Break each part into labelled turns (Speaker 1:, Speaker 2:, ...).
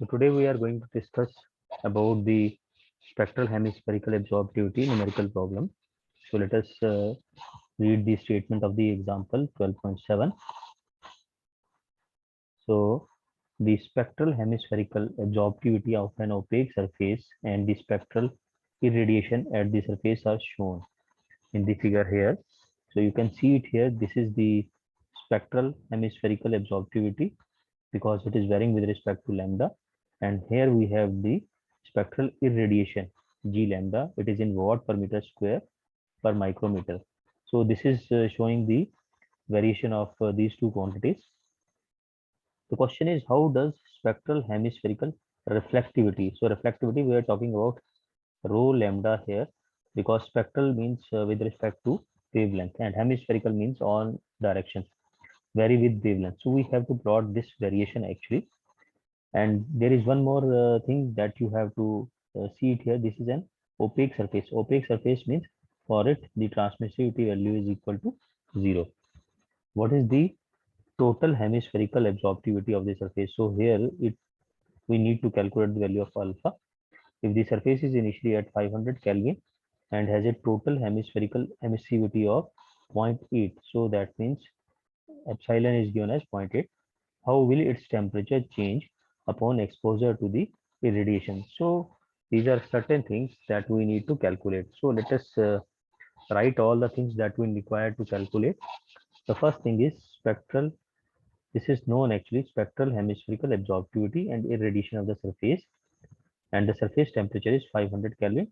Speaker 1: So today we are going to discuss about the spectral hemispherical absorptivity numerical problem. So let us read the statement of the example 12.7. So the spectral hemispherical absorptivity of an opaque surface and the spectral irradiation at the surface are shown in the figure here. So you can see it here. This is the spectral hemispherical absorptivity because it is varying with respect to lambda. And here we have the spectral irradiation G lambda. It is in watt per meter square per micrometer. So this is showing the variation of these two quantities. The question is, how does spectral hemispherical reflectivity? So reflectivity, we are talking about rho lambda here because spectral means with respect to wavelength and hemispherical means all directions vary with wavelength. So we have to plot this variation actually. And there is one more thing that you have to see it here. This is an opaque surface. Opaque surface means for it the transmissivity value is equal to 0. What is the total hemispherical absorptivity of the surface? So here we need to calculate the value of alpha. If the surface is initially at 500 Kelvin and has a total hemispherical emissivity of 0.8, so that means epsilon is given as 0.8. How will its temperature change upon exposure to the irradiation? So these are certain things that we need to calculate. So let us write all the things that we require to calculate. The first thing is spectral. This is known actually spectral hemispherical absorptivity and irradiation of the surface, and the surface temperature is 500 Kelvin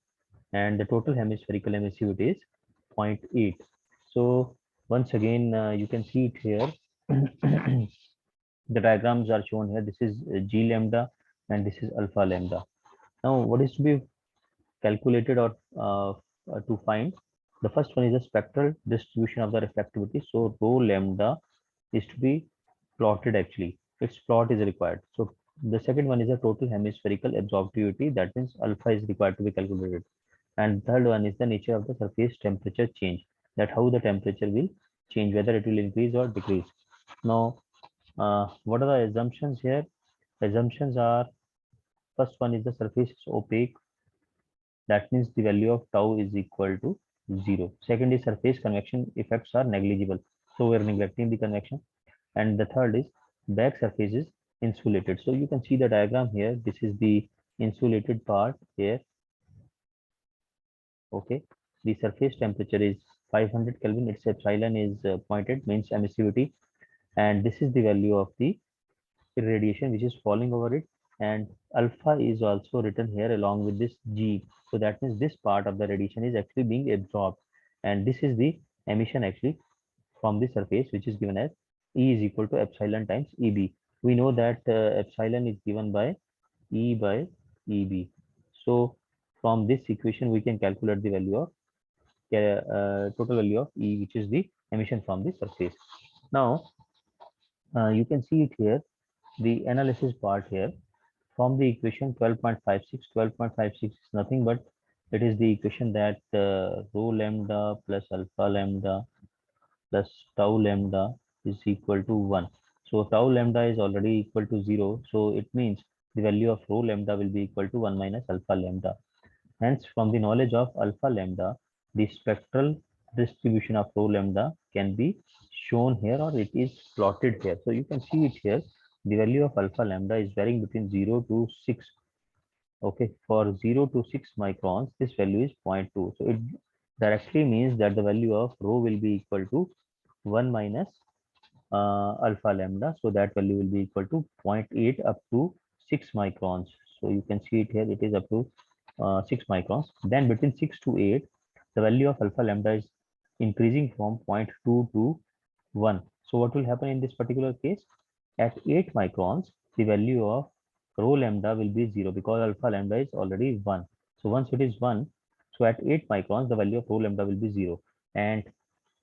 Speaker 1: and the total hemispherical emissivity is 0.8. So once again you can see it here. The diagrams are shown here. This is G lambda and this is alpha lambda. Now what is to be calculated or to find? The first one is the spectral distribution of the reflectivity. So rho lambda is to be plotted actually. Its plot is required. So the second one is the total hemispherical absorptivity. That means alpha is required to be calculated. And third one is the nature of the surface temperature change. That how the temperature will change, whether it will increase or decrease. Now what are the assumptions here? Assumptions are, first one is the surface is opaque. That means the value of tau is equal to 0. Second is surface convection effects are negligible. So we are neglecting the convection. And the third is back surface is insulated. So you can see the diagram here. This is the insulated part here. Okay. The surface temperature is 500 Kelvin. Its epsilon is 0.8 means emissivity. And this is the value of the irradiation which is falling over it, and alpha is also written here along with this G. So that means this part of the radiation is actually being absorbed, and this is the emission actually from the surface, which is given as E is equal to epsilon times EB. We know that epsilon is given by E by EB. So from this equation we can calculate the value of total value of E, which is the emission from the surface. Now you can see it here, the analysis part here. From the equation 12.56 is nothing but it is the equation that rho lambda plus alpha lambda plus tau lambda is equal to 1. So tau lambda is already equal to 0. So it means the value of rho lambda will be equal to 1 minus alpha lambda. Hence, from the knowledge of alpha lambda, the spectral distribution of rho lambda can be shown here, or it is plotted here. So you can see it here. The value of alpha lambda is varying between 0 to 6. Okay, for 0 to 6 microns, this value is 0.2. So it directly means that the value of rho will be equal to 1 minus alpha lambda. So that value will be equal to 0.8 up to 6 microns. So you can see it here, it is up to 6 microns. Then between 6 to 8, the value of alpha lambda is increasing from 0.2 to 1. So what will happen in this particular case? At 8 microns, the value of rho lambda will be 0 because alpha lambda is already 1. So once it is 1, so at 8 microns, the value of rho lambda will be 0. And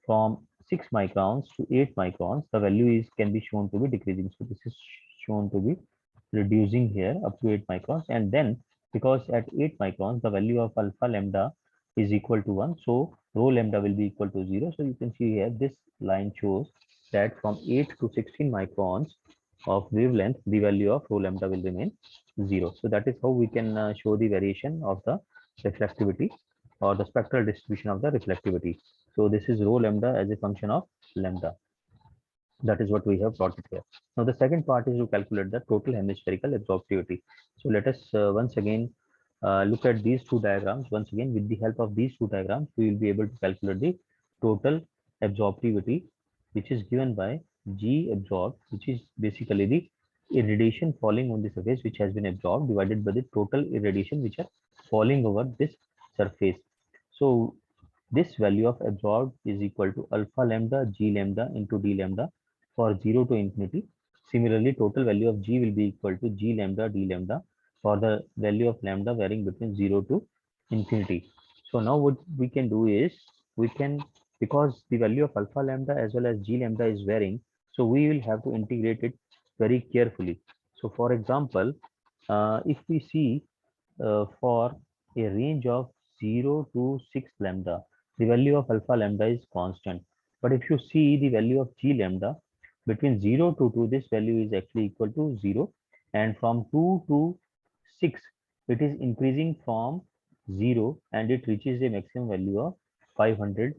Speaker 1: from 6 microns to 8 microns, the value is can be shown to be decreasing. So this is shown to be reducing here up to 8 microns. And then because at 8 microns, the value of alpha lambda is equal to 1. So rho lambda will be equal to 0. So you can see here, this line shows that from 8 to 16 microns, of wavelength, the value of rho lambda will remain 0. So that is how we can show the variation of the reflectivity or the spectral distribution of the reflectivity. So this is rho lambda as a function of lambda. That is what we have plotted here. Now the second part is to calculate the total hemispherical absorptivity. So let us once again look at these two diagrams. Once again, with the help of these two diagrams, we will be able to calculate the total absorptivity, which is given by G absorbed, which is basically the irradiation falling on the surface which has been absorbed divided by the total irradiation which are falling over this surface. So this value of absorbed is equal to alpha lambda G lambda into D lambda for 0 to infinity. Similarly, total value of G will be equal to G lambda D lambda for the value of lambda varying between 0 to infinity. So now what we can do is we can, because the value of alpha lambda as well as G lambda is varying, so we will have to integrate it very carefully. So for example, if we see for a range of 0 to 6 lambda, the value of alpha lambda is constant. But if you see the value of G lambda between 0 to 2, this value is actually equal to 0. And from 2 to 6, it is increasing from 0 and it reaches a maximum value of 500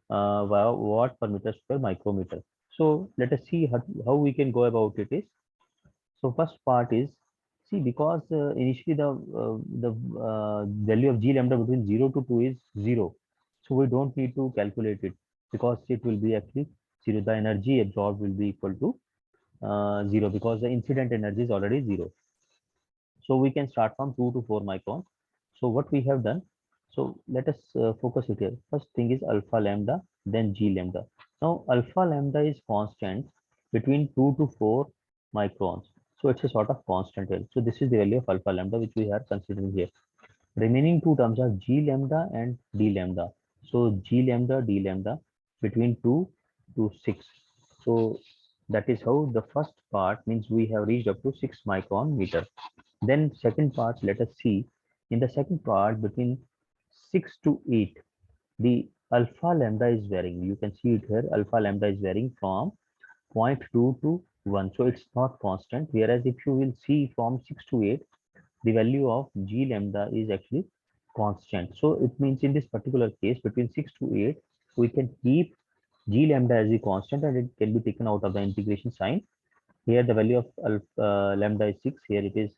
Speaker 1: watt per meter square micrometer. So let us see how we can go about it is. So first part is, see, because initially the value of G lambda between 0 to 2 is 0. So we don't need to calculate it because it will be actually 0. The energy absorbed will be equal to 0 because the incident energy is already 0. So we can start from 2 to 4 micron. So what we have done, so let us focus it here. First thing is alpha lambda, then G lambda. Now alpha lambda is constant between 2 to 4 microns. So it's a sort of constant here. So this is the value of alpha lambda which we are considering here. Remaining two terms are G lambda and D lambda. So G lambda, D lambda between 2 to 6. So that is how the first part means we have reached up to 6 micron meter. Then second part, let us see. In the second part, between 6 to 8, the alpha lambda is varying. You can see it here. Alpha lambda is varying from 0.2 to 1. So it's not constant. Whereas if you will see from 6 to 8, the value of G lambda is actually constant. So it means in this particular case, between 6 to 8, we can keep G lambda as a constant and it can be taken out of the integration sign. Here the value of alpha, lambda is 6, here it is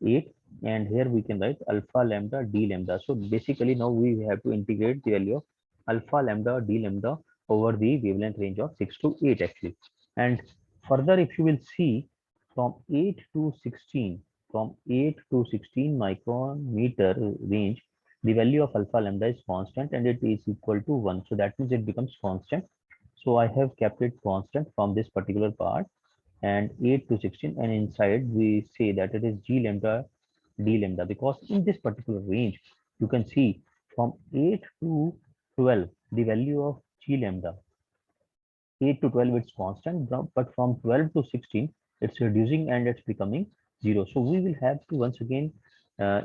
Speaker 1: 8, and here we can write alpha lambda D lambda. So basically now we have to integrate the value of alpha lambda D lambda over the wavelength range of 6 to 8 actually. And further if you will see from 8 to 16, from 8 to 16 micrometer range, the value of alpha lambda is constant and it is equal to 1. So that means it becomes constant. So I have kept it constant from this particular part and 8 to 16, and inside we say that it is G lambda D lambda because in this particular range you can see from 8 to 12 the value of G lambda, 8 to 12 it's constant, but from 12 to 16 it's reducing and it's becoming 0. So we will have to once again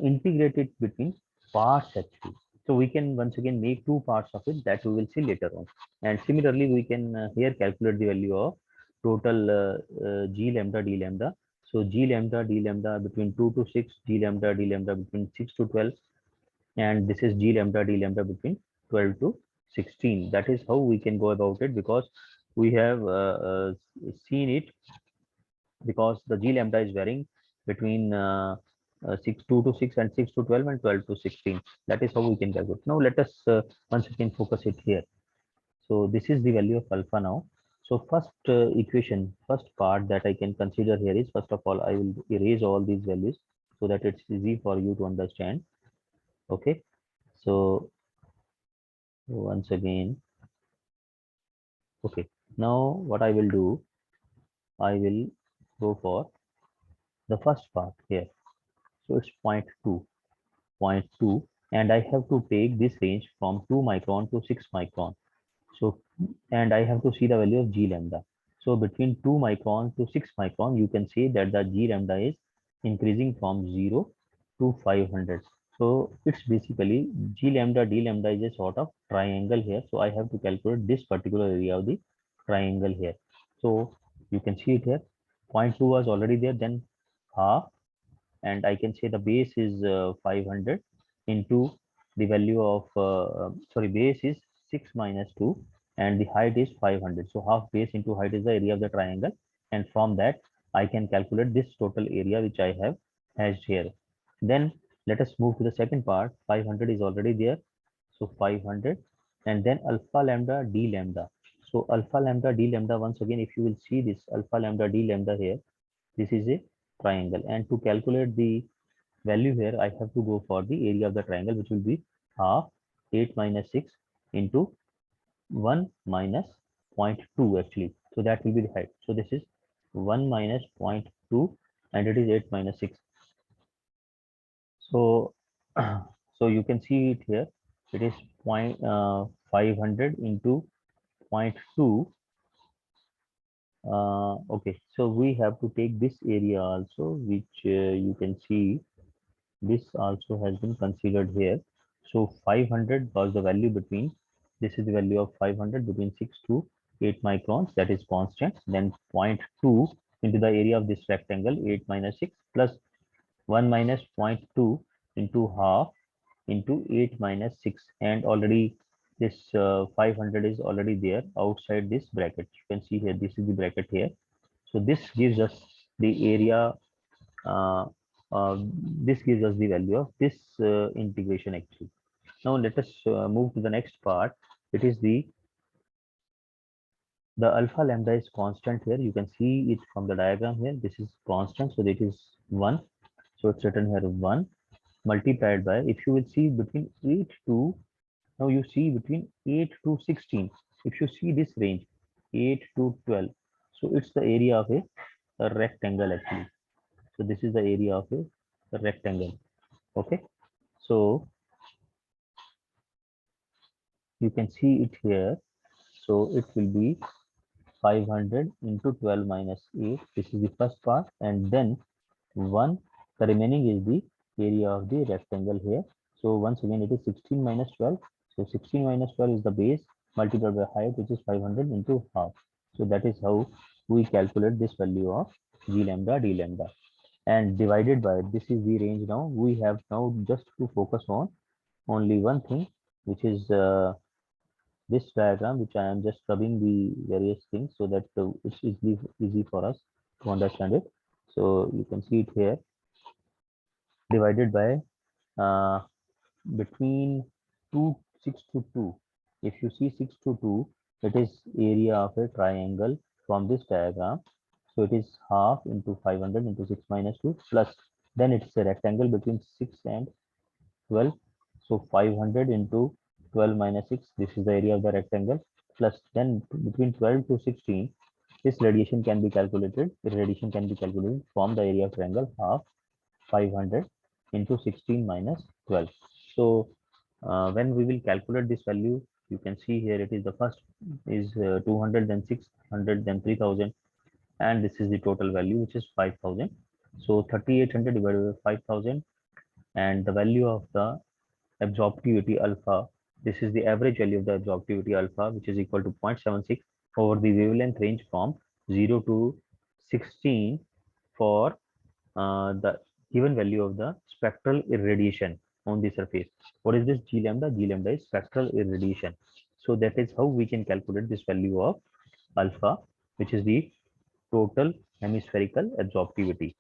Speaker 1: integrate it between parts actually. So we can once again make two parts of it that we will see later on. And similarly we can here calculate the value of total G lambda D lambda. So G lambda D lambda between 2 to 6, G lambda D lambda between 6 to 12, and this is G lambda D lambda between 12 to 16. That is how we can go about it because we have seen it because the G lambda is varying between 6 2 to 6 and 6 to 12 and 12 to 16. That is how we can calculate. Now let us once again focus it here. So this is the value of alpha now. So first equation, first part that I can consider here is, first of all, I will erase all these values so that it's easy for you to understand. Okay. So once again, okay. Now what I will do, I will go for the first part here. So it's 0.2, and I have to take this range from 2 micron to 6 micron. So, and I have to see the value of G lambda. So between 2 micron to 6 micron, you can say that the G lambda is increasing from 0 to 500. So it's basically G lambda D lambda is a sort of triangle here. So I have to calculate this particular area of the triangle here. So you can see it here. 0.2 was already there, then half, and I can say the base is 500 into the value of sorry, base is 6 minus 2 and the height is 500. So half base into height is the area of the triangle, and from that I can calculate this total area which I have hashed here. Then let us move to the second part. 500 is already there, so 500, and then alpha lambda d lambda. So alpha lambda d lambda, once again if you will see this alpha lambda d lambda here, this is a triangle, and to calculate the value here I have to go for the area of the triangle, which will be half 8 minus 6 into 1 minus 0.2 actually. So that will be the height. So this is 1 minus 0.2 and it is 8 minus 6. So so you can see it here. It is 500 into 0.2. Okay, so we have to take this area also, which you can see this also has been considered here. So 500 was the value between, this is the value of 500 between 6 to 8 microns, that is constant. Then 0.2 into the area of this rectangle, 8 minus 6 plus 1 minus 0.2 into half into 8 minus 6, and already this 500 is already there outside this bracket. You can see here, this is the bracket here. So this gives us the area, uh, uh, this gives us the value of this integration actually. Now let us move to the next part. It is the alpha lambda is constant here. You can see it from the diagram here. This is constant, so it is 1. So it's written here 1 multiplied by, if you will see between 8 to, now you see between 8 to 16. If you see this range, 8 to 12, so it's the area of a rectangle actually. So this is the area of a rectangle. Okay, so you can see it here. So it will be 500 into 12 minus 8. This is the first part, and then 1. The remaining is the area of the rectangle here. So once again, it is 16 minus 12. So 16 minus 12 is the base multiplied by height, which is 500 into half. So that is how we calculate this value of g lambda d lambda, and divided by, this is the range. Now we have now just to focus on only one thing, which is this diagram, which I am just rubbing the various things so that it's easy for us to understand it. So you can see it here, divided by uh, between 2 6 to 2. If you see 6 to 2, it is area of a triangle from this diagram. So it is half into 500 into 6 minus 2 plus, then it's a rectangle between 6 and 12. So 500 into 12 minus 6, this is the area of the rectangle, plus then between 12 to 16, this radiation can be calculated. The radiation can be calculated from the area of triangle, half 500 into 16 minus 12. So when we will calculate this value, you can see here it is the first is 200, then 600, then 3000, and this is the total value, which is 5000. So 3800 divided by 5000, and the value of the absorptivity alpha, this is the average value of the absorptivity alpha, which is equal to 0.76 over the wavelength range from 0 to 16 for the given value of the spectral irradiation on the surface. What is this G lambda? G lambda is spectral irradiation. So that is how we can calculate this value of alpha, which is the total hemispherical absorptivity,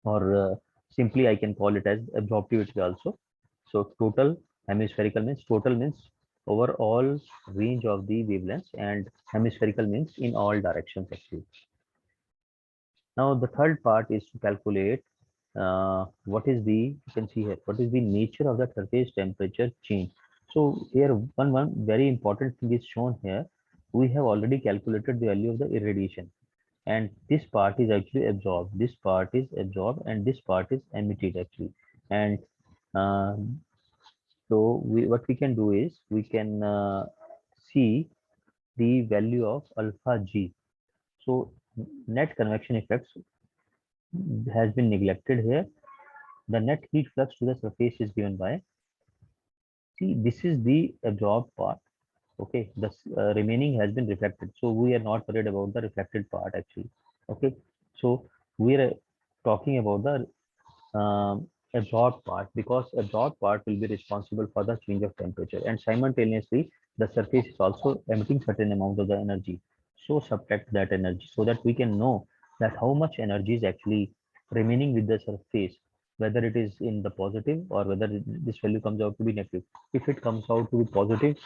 Speaker 1: or simply I can call it as absorptivity also. So total hemispherical means, total means over all range of the wavelengths, and hemispherical means in all directions actually. Now the third part is to calculate what is the, you can see here, what is the nature of the surface temperature change. So here one very important thing is shown here. We have already calculated the value of the irradiation, and this part is actually absorbed, this part is absorbed, and this part is emitted actually. And uh, so what we can do is we can see the value of alpha g. So net convection effects has been neglected here. The net heat flux to the surface is given by, see, this is the absorbed part. Okay, the remaining has been reflected, so we are not worried about the reflected part actually. Okay, So we are talking about the absorbed part, because absorbed part will be responsible for the change of temperature, and simultaneously the surface is also emitting certain amount of the energy. So subtract that energy so that we can know that how much energy is actually remaining with the surface, whether it is in the positive or whether this value comes out to be negative. If it comes out to be positive,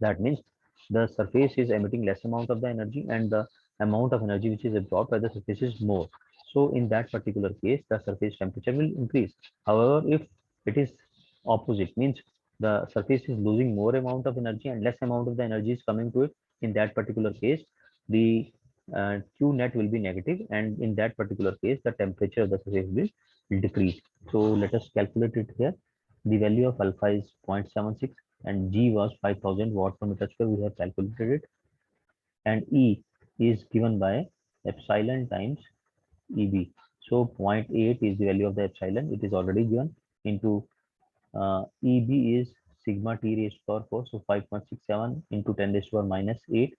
Speaker 1: that means the surface is emitting less amount of the energy, and the amount of energy which is absorbed by the surface is more. So in that particular case, the surface temperature will increase. However, if it is opposite, means the surface is losing more amount of energy and less amount of the energy is coming to it, in that particular case, the Q net will be negative, and in that particular case, the temperature of the surface will decrease. So let us calculate it here. The value of alpha is 0.76 and G was 5000 watt per meter square. We have calculated it, and E is given by epsilon times EB. So zero point 0.8 is the value of the epsilon. It is already given into EB is sigma T raised to power 4. So 5.67 into 10 raised to power minus 8,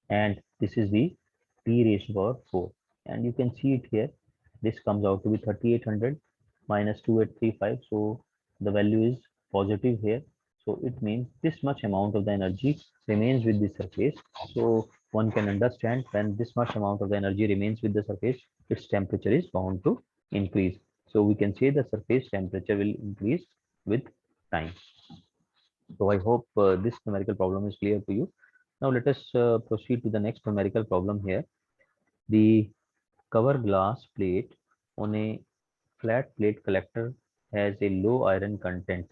Speaker 1: and this is the T raised to power 4. And you can see it here. This comes out to be 3800 minus 2835. So the value is positive here. So it means this much amount of the energy remains with the surface. So one can understand when this much amount of the energy remains with the surface, its temperature is bound to increase. So we can say the surface temperature will increase with time. So I hope this numerical problem is clear to you. Now let us proceed to the next numerical problem here. The cover glass plate on a flat plate collector has a low iron content,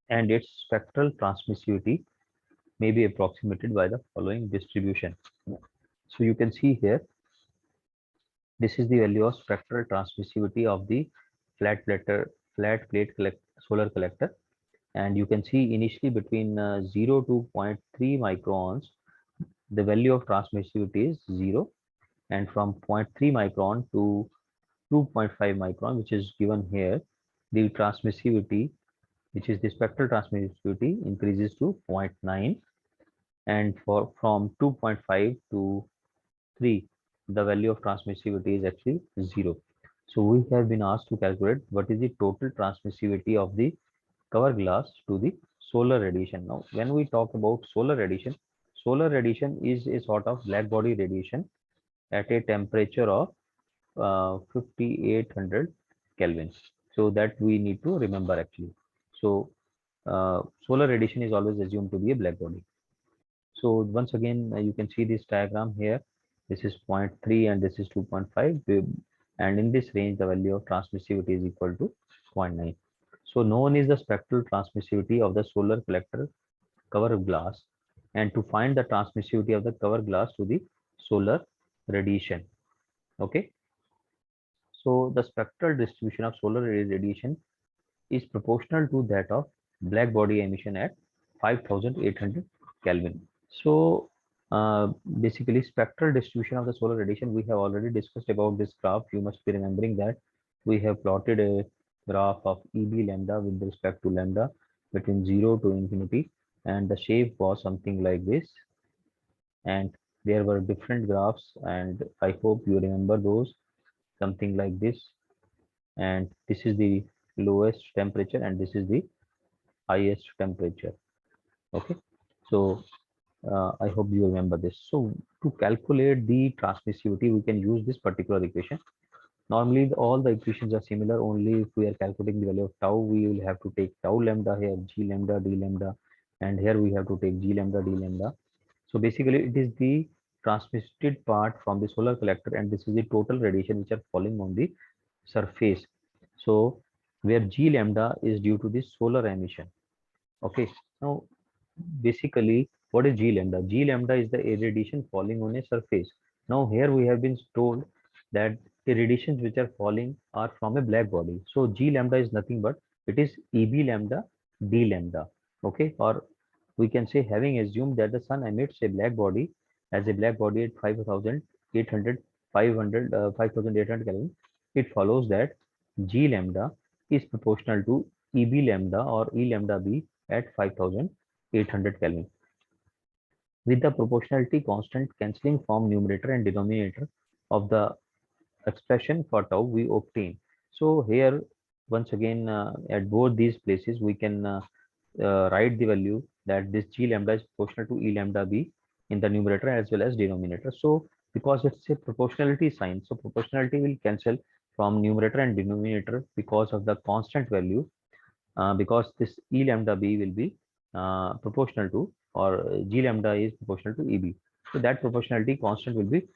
Speaker 1: and its spectral transmissivity may be approximated by the following distribution. So you can see here, this is the value of spectral transmissivity of the flat plate solar collector, and you can see initially between 0 to zero point 0.3 microns, the value of transmissivity is 0, and from 0.3 micron to 2.5 micron, which is given here, the transmissivity, which is the spectral transmissivity, increases to 0.9, and for from 2.5 to 3, the value of transmissivity is actually 0. So we have been asked to calculate what is the total transmissivity of the cover glass to the solar radiation. Now, when we talk about solar radiation is a sort of black body radiation at a temperature of 5800 Kelvin. So that we need to remember actually. So solar radiation is always assumed to be a black body. So once again, you can see this diagram here. This is 0.3 and this is 2.5. And in this range, the value of transmissivity is equal to 0.9. So known is the spectral transmissivity of the solar collector cover glass, and to find the transmissivity of the cover glass to the solar radiation. Okay. So the spectral distribution of solar radiation is proportional to that of black body emission at 5800 Kelvin. So basically spectral distribution of the solar radiation, we have already discussed about this graph. You must be remembering that we have plotted a graph of EB lambda with respect to lambda between 0 to infinity, and the shape was something like this, and there were different graphs, and I hope you remember those, something like this, and this is the lowest temperature and this is the highest temperature. Okay, so I hope you remember this. So to calculate the transmissivity, we can use this particular equation. Normally, all the equations are similar. Only if we are calculating the value of tau, we will have to take tau lambda here, g lambda, d lambda, and here we have to take g lambda, d lambda. So basically, it is the transmitted part from the solar collector, and this is the total radiation which are falling on the surface. So where g lambda is due to the solar emission. Okay, now basically, what is G lambda? G lambda is the irradiation falling on a surface. Now here we have been told that the radiations which are falling are from a black body. So G lambda is nothing but it is EB lambda D lambda. Okay, or we can say, having assumed that the sun emits a black body as a black body at 5800 5800 Kelvin, it follows that G lambda is proportional to EB lambda or E lambda B at 5800 Kelvin. With the proportionality constant cancelling from numerator and denominator, of the expression for tau we obtain. So here, once again, at both these places, we can write the value that this g lambda is proportional to e lambda b in the numerator as well as denominator. So because it's a proportionality sign, so proportionality will cancel from numerator and denominator because of the constant value, because this e lambda b will be proportional to, or g lambda is proportional to eb. So that proportionality constant will be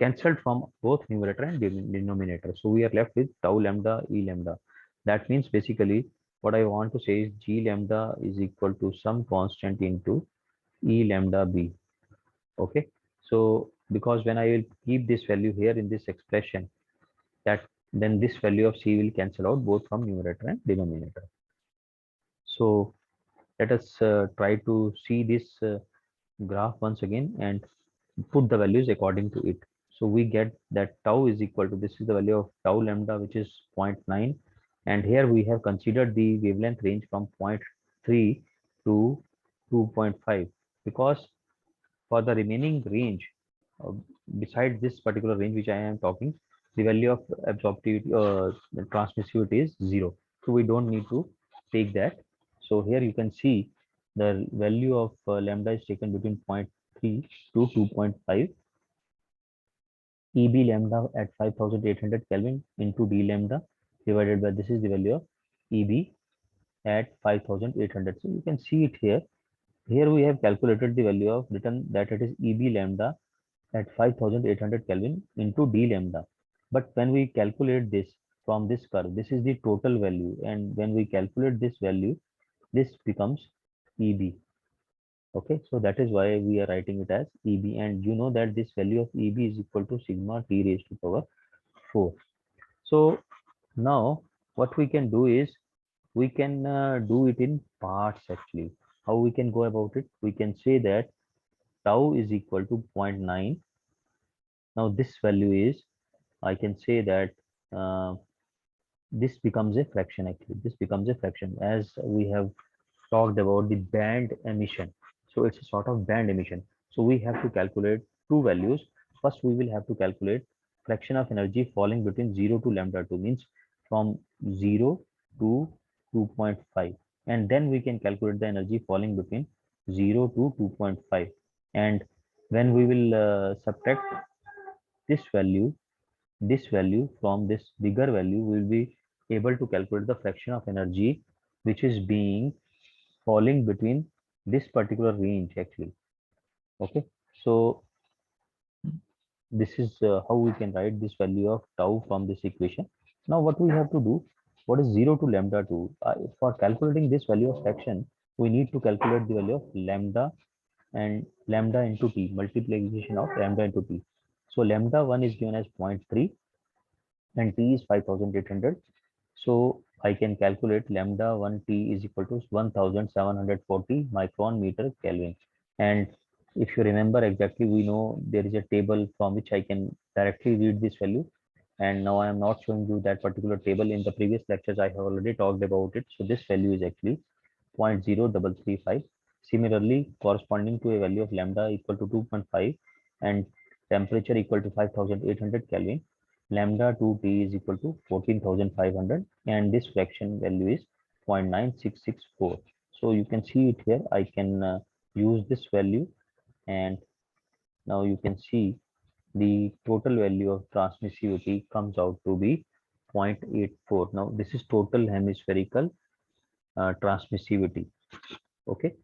Speaker 1: cancelled from both numerator and denominator. So we are left with tau lambda e lambda. That means basically what I want to say is g lambda is equal to some constant into e lambda b. Okay. So because when I will keep this value here in this expression, that then this value of c will cancel out both from numerator and denominator. So let us try to see this graph once again and put the values according to it. So we get that tau is equal to, this is the value of tau lambda, which is 0.9. And here we have considered the wavelength range from 0.3 to 2.5, because for the remaining range, uh, besides this particular range which I am talking, the value of absorptivity or transmissivity is 0. So we don't need to take that. So here you can see the value of lambda is taken between 0.3 to 2.5. EB lambda at 5800 Kelvin into D lambda divided by, this is the value of EB at 5800. So you can see it here. Here we have calculated the value of, written that it is EB lambda at 5800 Kelvin into D lambda. But when we calculate this from this curve, this is the total value. And when we calculate this value, this becomes EB. Okay, so that is why we are writing it as EB. And you know that this value of EB is equal to sigma T raised to power 4. So now what we can do is we can do it in parts actually. How we can go about it? We can say that tau is equal to 0.9. Now this value is, I can say that uh, this becomes a fraction actually. This becomes a fraction as we have talked about the band emission. So it's a sort of band emission. So we have to calculate two values. First, we will have to calculate fraction of energy falling between 0 to lambda 2, means from 0 to 2.5. And then we can calculate the energy falling between 0 to 2.5. And when we will subtract this value, from this bigger value, we will be able to calculate the fraction of energy which is being falling between this particular range actually. Okay, so this is how we can write this value of tau from this equation. Now what we have to do, what is 0 to lambda 2? For calculating this value of fraction, we need to calculate the value of lambda and lambda into t, multiplication of lambda into t. So lambda 1 is given as 0.3 and t is 5800. So I can calculate lambda 1 T is equal to 1740 micron meter Kelvin. And if you remember exactly, we know there is a table from which I can directly read this value. And now I am not showing you that particular table. In the previous lectures, I have already talked about it. So this value is actually 0.0335. Similarly, corresponding to a value of lambda equal to 2.5 and temperature equal to 5800 Kelvin, lambda 2T is equal to 14,500, and this fraction value is 0.9664. So you can see it here. I can use this value, and now you can see the total value of transmissivity comes out to be 0.84. Now this is total hemispherical transmissivity. Okay,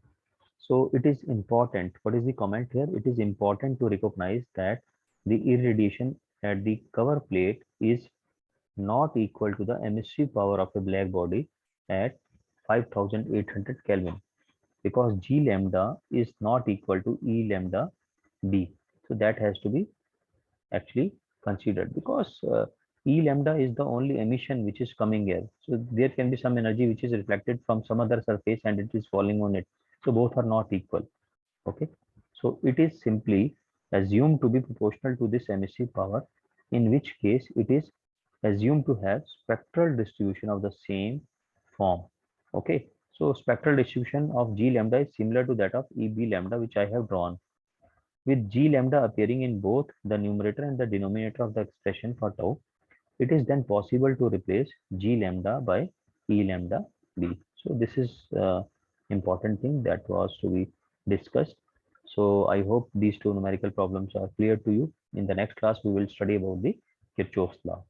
Speaker 1: so it is important. What is the comment here? It is important to recognize that the irradiation at the cover plate is not equal to the emissive power of a black body at 5800 Kelvin, because G lambda is not equal to E lambda B. So that has to be actually considered, because E lambda is the only emission which is coming here. So there can be some energy which is reflected from some other surface and it is falling on it. So both are not equal. Okay. So it is simply assumed to be proportional to this emissive power, in which case it is assumed to have spectral distribution of the same form. Okay. So spectral distribution of G lambda is similar to that of EB lambda, which I have drawn. With g lambda appearing in both the numerator and the denominator of the expression for tau, it is then possible to replace g lambda by e lambda b. So this is important thing that was to be discussed. So I hope these two numerical problems are clear to you. In the next class, we will study about the Kirchhoff's law.